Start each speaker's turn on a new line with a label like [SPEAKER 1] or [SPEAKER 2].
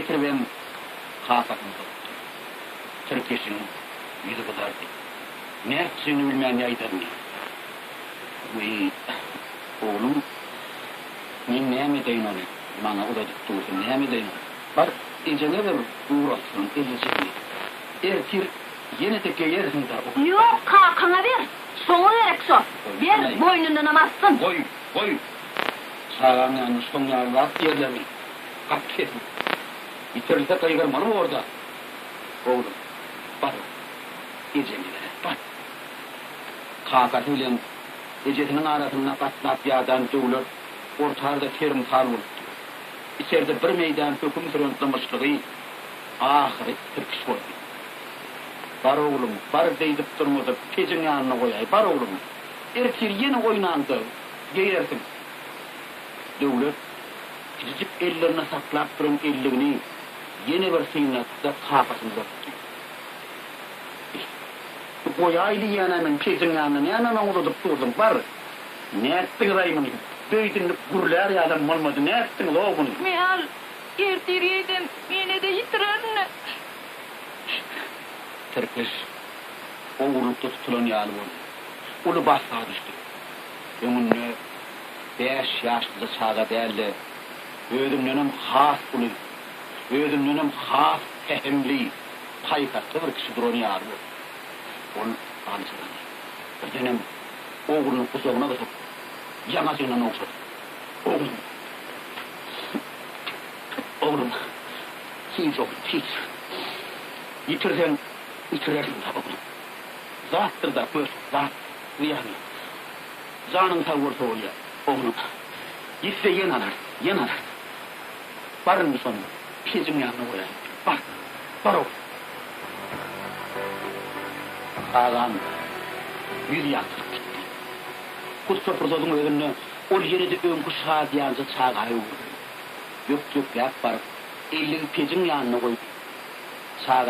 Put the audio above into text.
[SPEAKER 1] getirben hasatında. Türkeşin yüzü kızardı. Nerçini bilmeyen yaydanı. Oğlum, men näme deyin onu? Bana uladık dursun, näme deyin onu? Bar, ece ne verir? Uğraşsın, ellecekni. Erkir, yine teke yersin da.
[SPEAKER 2] Yok, kalkana ver. Sonu verek so. Ver, boynundan amazsın.
[SPEAKER 1] Koy. Sağan yanı son yarlı at yerlerini. Kalk kesin. Bitirirse kaygarmalı mı orada? Oğlum, bak. Ecemi verir, bak. Kakatıyla ecesinin arasına katlap yağdan dövülür. Ortarda terim tal olur. İçeride bir meydan hüküm sürüntlamışlığı ahire Türküş oldu. Bar oğlum, bar deydip durmadı, pecin yanına koyay, bar oğlum. Erkir yeni oynandı, geyersin. Dövülür, küçücük ellerine saklap durun elliğini, yeni bir sinatda kafasında tuttu. Koyaylı yananın pecin yanına uğradıp durdum, bar. Ne ettin rayımını? Böydünlük gurlar yalan olmadı, ne ettin oğlum?
[SPEAKER 2] Meğal, ertiriyeden mene de yitirerini.
[SPEAKER 1] Türküş, oğurlukta tutulan yağlı oldu. Ulu bastığa düştü. Önünü 5 yaşlı çağa değerli, ödümlünüm has ulu, ödümlünüm has fehimli, paykatlı bir kişi duran yağlı oldu. Onun anısından. Bir dönem oğlunun kusuruna tutup, yamasıyla okşadı. Oğlum, hiç. Yitirsen, yitirersin tabi oğlum. Zattır da gör, zat, yani. Canın savursa oluyor, oğlum. Gitse yenalar. Barın mı sonunda, pecim yanına koyayım. Bar oğlum. Ağam, yüz yaktırıp gitti. Kutsa fırsatın ödünü, ol yeri de ön kuşağı diyanca çağayı vurdu. Yok yap barıp, elini pecim yanına koydu. Çağa